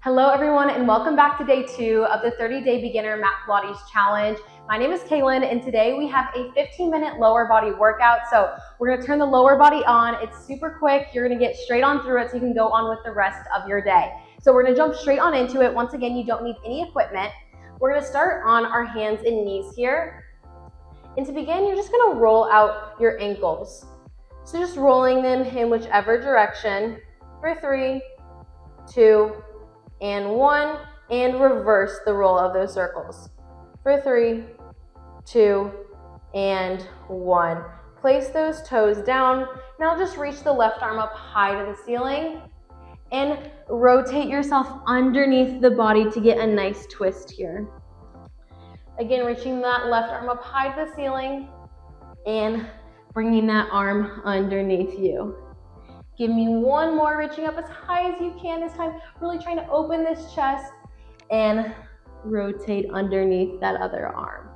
Hello everyone and welcome back to day 2 of the 30-day beginner mat Pilates challenge. My name is Kaylin and today we have a 15-minute lower body workout. So we're going to turn the lower body on. It's super quick. You're going to get straight on through it so you can go on with the rest of your day. So we're going to jump straight on into it. Once again, you don't need any equipment. We're going to start on our hands and knees here. And to begin, you're just going to roll out your ankles. So just rolling them in whichever direction for 3, 2, and 1, and reverse the roll of those circles. For 3, 2, and 1. Place those toes down. Now just reach the left arm up high to the ceiling and rotate yourself underneath the body to get a nice twist here. Again, reaching that left arm up high to the ceiling and bringing that arm underneath you. Give me one more, reaching up as high as you can this time, really trying to open this chest and rotate underneath that other arm.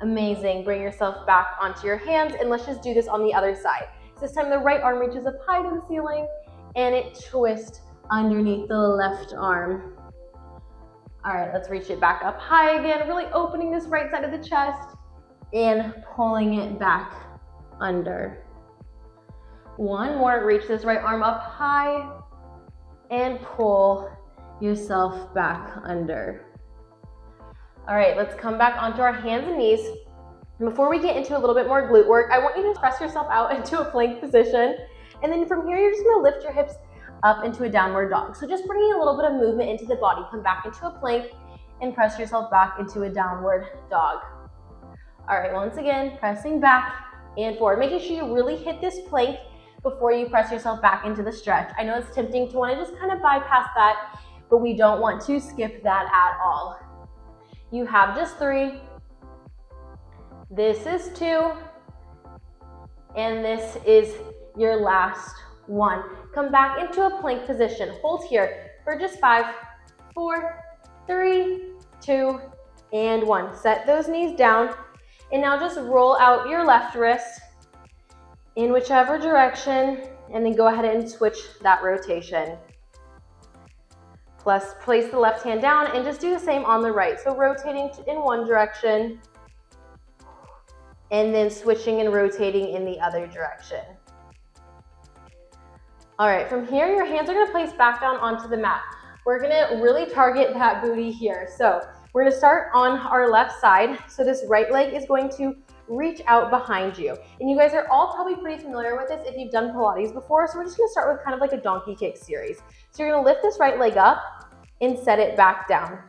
Amazing. Bring yourself back onto your hands and let's just do this on the other side. So this time the right arm reaches up high to the ceiling and it twists underneath the left arm. All right, let's reach it back up high again, really opening this right side of the chest and pulling it back under. One more, reach this right arm up high and pull yourself back under. All right, let's come back onto our hands and knees. And before we get into a little bit more glute work, I want you to press yourself out into a plank position. And then from here, you're just gonna lift your hips up into a downward dog. So just bringing a little bit of movement into the body. Come back into a plank and press yourself back into a downward dog. All right, once again, pressing back and forward. Making sure you really hit this plank before you press yourself back into the stretch. I know it's tempting to want to just kind of bypass that, but we don't want to skip that at all. You have just 3. This is 2. And this is your last 1. Come back into a plank position. Hold here for just 5, 4, 3, 2, and 1. Set those knees down. And now just roll out your left wrist in whichever direction, and then go ahead and switch that rotation. Plus, place the left hand down and just do the same on the right. So rotating in one direction, and then switching and rotating in the other direction. All right, from here, your hands are gonna place back down onto the mat. We're gonna really target that booty here. So we're gonna start on our left side. So this right leg is going to reach out behind you. And you guys are all probably pretty familiar with this if you've done Pilates before. So we're just gonna start with kind of like a donkey kick series. So you're gonna lift this right leg up and set it back down.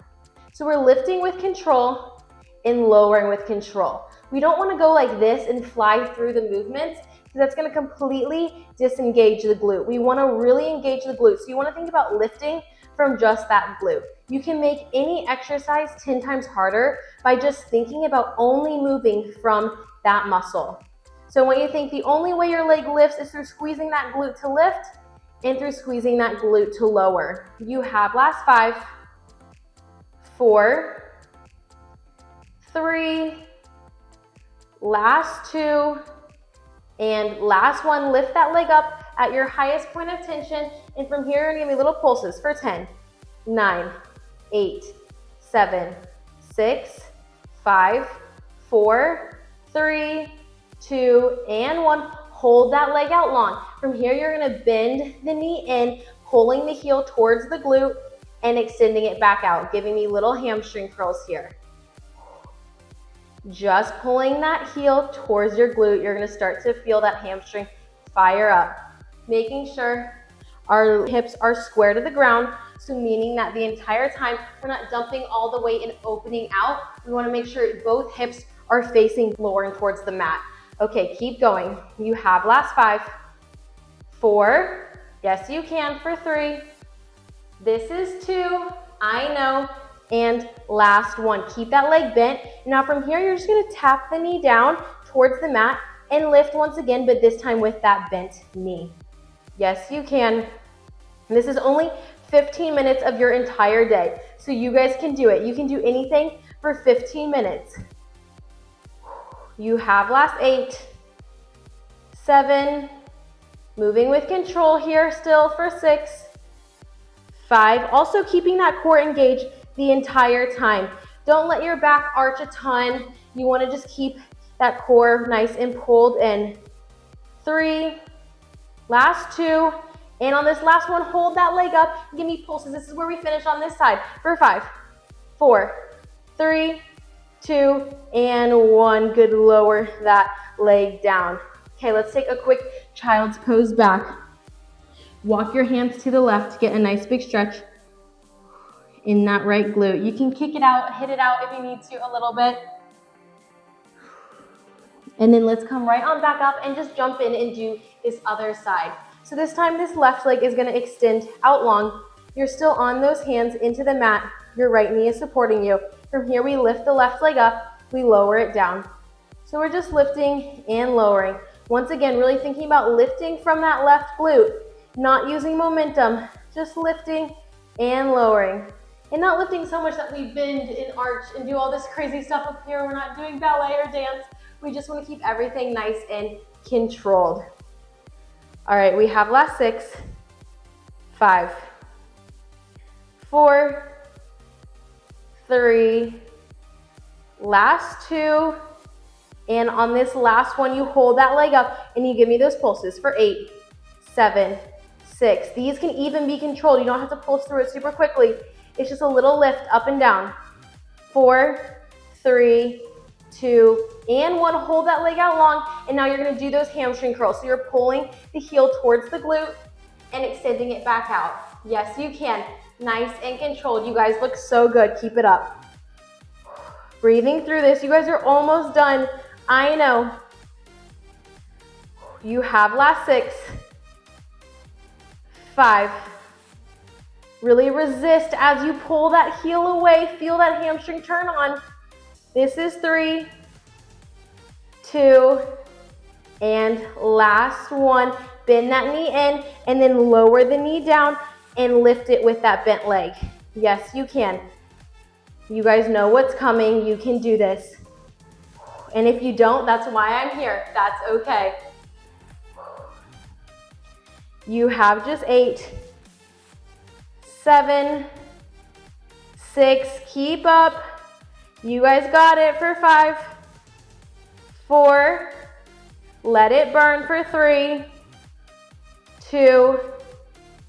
So we're lifting with control and lowering with control. We don't wanna go like this and fly through the movements because that's gonna completely disengage the glute. We wanna really engage the glute. So you wanna think about lifting from just that glute. You can make any exercise 10 times harder by just thinking about only moving from that muscle. So when you think the only way your leg lifts is through squeezing that glute to lift and through squeezing that glute to lower. You have last 5, 4, 3, last 2, and last 1. Lift that leg up at your highest point of tension, and from here, you're gonna give me little pulses for 10, 9, 8, 7, 6, 5, 4, 3, 2, and 1. Hold that leg out long. From here, you're gonna bend the knee in, pulling the heel towards the glute and extending it back out, giving me little hamstring curls here. Just pulling that heel towards your glute, you're gonna start to feel that hamstring fire up. Making sure our hips are square to the ground, so meaning that the entire time we're not dumping all the weight and opening out. We wanna make sure both hips are facing lowering towards the mat. Okay, keep going. You have last 5, 4, yes you can for 3, this is 2, I know, and last 1. Keep that leg bent. Now from here, you're just gonna tap the knee down towards the mat and lift once again, but this time with that bent knee. Yes, you can. This is only 15 minutes of your entire day, so you guys can do it. You can do anything for 15 minutes. You have last 8, 7, moving with control here still for 6, 5. Also keeping that core engaged the entire time. Don't let your back arch a ton. You want to just keep that core nice and pulled in. 3. Last 2. And on this last one, hold that leg up. Give me pulses. This is where we finish on this side. For 5, 4, 3, 2, and 1. Good, lower that leg down. Okay, let's take a quick child's pose back. Walk your hands to the left, get a nice big stretch in that right glute. You can kick it out, hit it out if you need to a little bit. And then let's come right on back up and just jump in and do this other side. So this time, this left leg is gonna extend out long. You're still on those hands into the mat. Your right knee is supporting you. From here, we lift the left leg up, we lower it down. So we're just lifting and lowering. Once again, really thinking about lifting from that left glute, not using momentum, just lifting and lowering. And not lifting so much that we bend and arch and do all this crazy stuff up here. We're not doing ballet or dance. We just want to keep everything nice and controlled. All right, we have last 6, 5, 4, 3, last 2, and on this last one, you hold that leg up and you give me those pulses for 8, 7, 6. These can even be controlled. You don't have to pulse through it super quickly. It's just a little lift up and down. 4, 3, 2, and 1. Hold that leg out long, and now you're gonna do those hamstring curls. So you're pulling the heel towards the glute and extending it back out. Yes, you can. Nice and controlled. You guys look so good. Keep it up. Breathing through this. You guys are almost done. I know. You have last 6, 5. Really resist as you pull that heel away. Feel that hamstring turn on. This is 3, 2, and last 1. Bend that knee in and then lower the knee down and lift it with that bent leg. Yes, you can. You guys know what's coming. You can do this. And if you don't, that's why I'm here. That's okay. You have just 8, 7, 6. Keep up. You guys got it for 5, 4. Let it burn for 3, 2,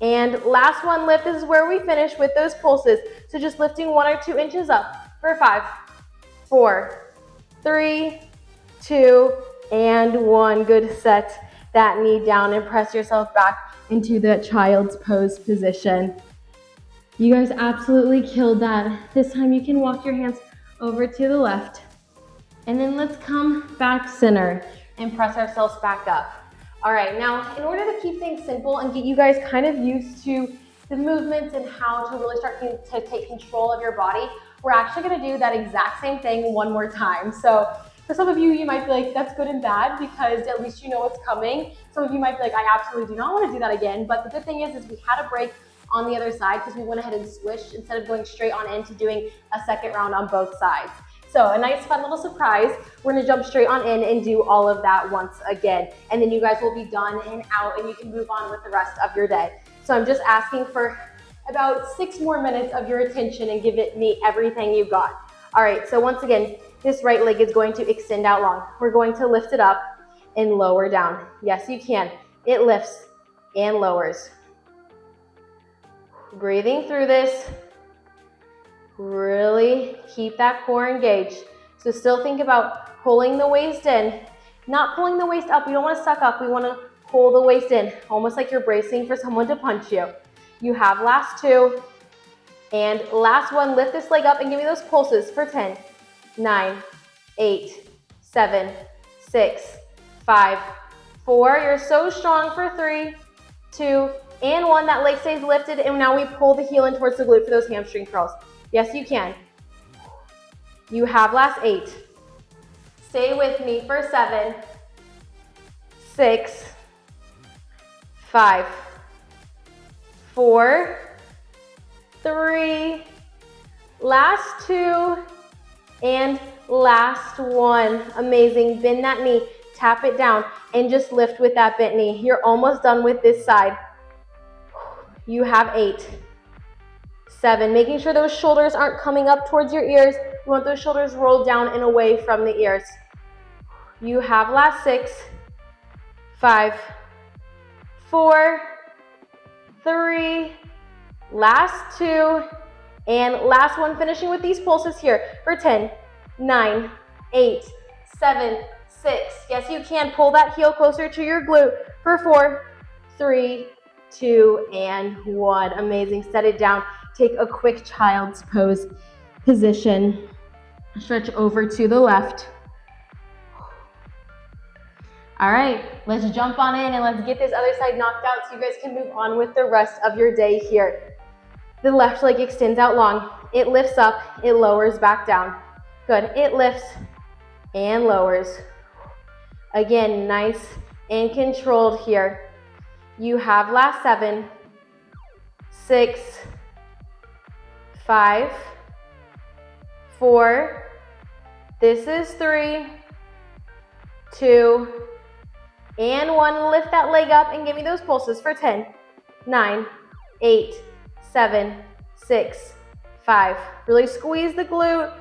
and last one, lift. This is where we finish with those pulses. So just lifting 1 or 2 inches up for 5, 4, 3, 2, and 1. Good. Set that knee down and press yourself back into the child's pose position. You guys absolutely killed that. This time you can walk your hands over to the left. And then let's come back center and press ourselves back up. All right, now in order to keep things simple and get you guys kind of used to the movements and how to really start to take control of your body, we're actually gonna do that exact same thing one more time. So for some of you, you might be like, that's good and bad because at least you know what's coming. Some of you might be like, I absolutely do not wanna do that again. But the good thing is we had a break on the other side because we went ahead and switched instead of going straight on into doing a second round on both sides. So a nice fun little surprise. We're gonna jump straight on in and do all of that once again. And then you guys will be done and out and you can move on with the rest of your day. So I'm just asking for about 6 more minutes of your attention and give me everything you got. All right, so once again, this right leg is going to extend out long. We're going to lift it up and lower down. Yes, you can. It lifts and lowers. Breathing through this. Really keep that core engaged. So still think about pulling the waist in, not pulling the waist up. We don't want to suck up. We want to pull the waist in, almost like you're bracing for someone to punch you. You have last 2 and last 1. Lift this leg up and give me those pulses for 10, 9, 8, 7, 6, 5, 4. You're so strong for 3, 2, and 1. That leg stays lifted, and now we pull the heel in towards the glute for those hamstring curls. Yes, you can. You have last 8. Stay with me for 7, 6, 5, 4, 3, last 2, and last 1. Amazing. Bend that knee, tap it down, and just lift with that bent knee. You're almost done with this side. You have 8, 7. Making sure those shoulders aren't coming up towards your ears. You want those shoulders rolled down and away from the ears. You have last 6, 5, 4, 3, last 2, and last one, finishing with these pulses here for 10, 9, 8, 7, 6. Yes, you can. Pull that heel closer to your glute for 4, 3, 2, and 1. Amazing. Set it down. Take a quick child's pose position. Stretch over to the left. All right, let's jump on in and let's get this other side knocked out so you guys can move on with the rest of your day here. The left leg extends out long. It lifts up, it lowers back down. Good, it lifts and lowers. Again, nice and controlled here. You have last 7, 6, 5, 4, this is 3, 2, and 1. Lift that leg up and give me those pulses for 10, 9, 8, 7, 6, 5. Really squeeze the glute.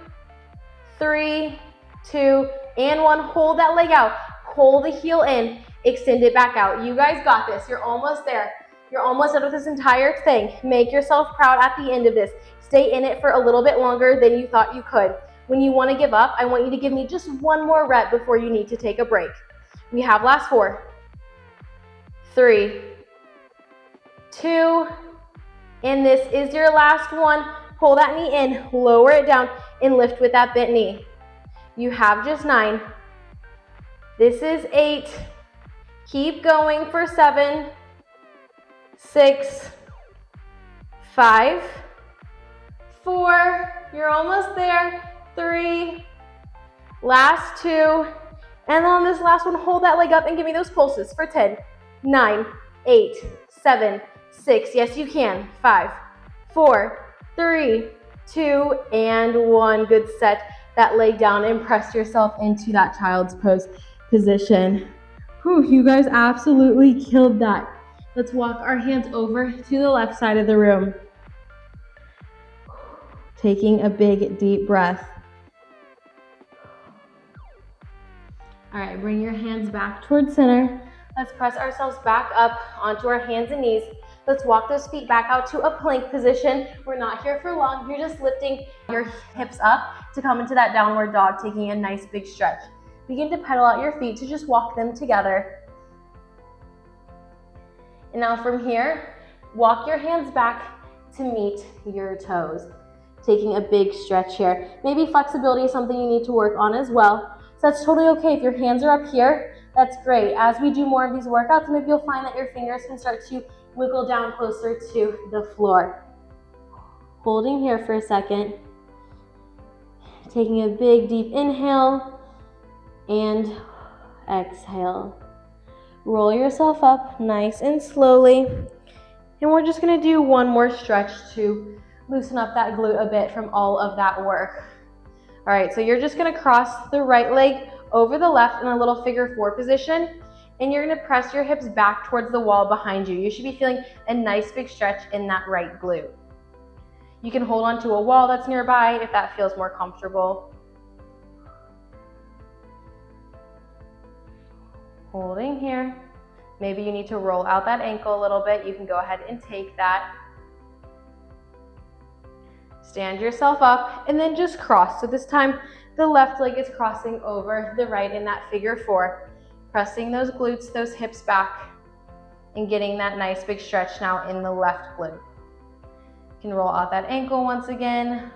3, 2, and 1. Hold that leg out. Pull the heel in. Extend it back out. You guys got this. You're almost there. You're almost done with this entire thing. Make yourself proud at the end of this. Stay in it for a little bit longer than you thought you could. When you want to give up, I want you to give me just one more rep before you need to take a break. We have last 4, 3, 2, and this is your last one. Pull that knee in, lower it down, and lift with that bent knee. You have just 9. This is 8. Keep going for 7, 6, 5, 4. You're almost there. 3, last 2. And on this last one, hold that leg up and give me those pulses for 10, 9, 8, 7, 6. Yes, you can. 5, 4, 3, 2, and 1. Good. Set that leg down and press yourself into that child's pose position. Whew, you guys absolutely killed that. Let's walk our hands over to the left side of the room. Taking a big, deep breath. All right, bring your hands back towards center. Let's press ourselves back up onto our hands and knees. Let's walk those feet back out to a plank position. We're not here for long. You're just lifting your hips up to come into that downward dog, taking a nice big stretch. Begin to pedal out your feet to just walk them together. And now from here, walk your hands back to meet your toes. Taking a big stretch here. Maybe flexibility is something you need to work on as well. So that's totally okay. If your hands are up here, that's great. As we do more of these workouts, maybe you'll find that your fingers can start to wiggle down closer to the floor. Holding here for a second. Taking a big deep inhale and exhale. Roll yourself up nice and slowly. And we're just gonna do one more stretch to loosen up that glute a bit from all of that work. All right, so you're just gonna cross the right leg over the left in a little figure 4 position, and you're gonna press your hips back towards the wall behind you. You should be feeling a nice big stretch in that right glute. You can hold onto a wall that's nearby if that feels more comfortable. Holding here. Maybe you need to roll out that ankle a little bit. You can go ahead and take that. Stand yourself up and then just cross. So this time the left leg is crossing over the right in that figure 4. Pressing those glutes, those hips back, and getting that nice big stretch now in the left glute. You can roll out that ankle once again.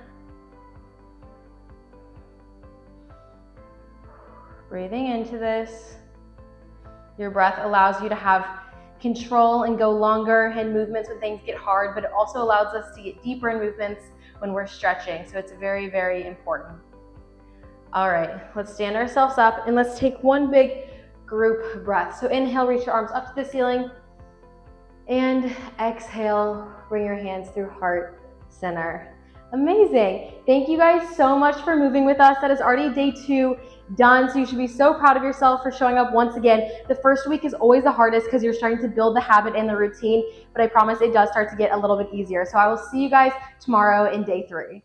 Breathing into this. Your breath allows you to have control and go longer in movements when things get hard, but it also allows us to get deeper in movements when we're stretching. So it's very, very important. All right, let's stand ourselves up and let's take one big group breath. So inhale, reach your arms up to the ceiling, and exhale, bring your hands through heart center. Amazing. Thank you guys so much for moving with us. That is already day 2 done. So you should be so proud of yourself for showing up once again. The first week is always the hardest because you're starting to build the habit and the routine, but I promise it does start to get a little bit easier. So I will see you guys tomorrow in day 3.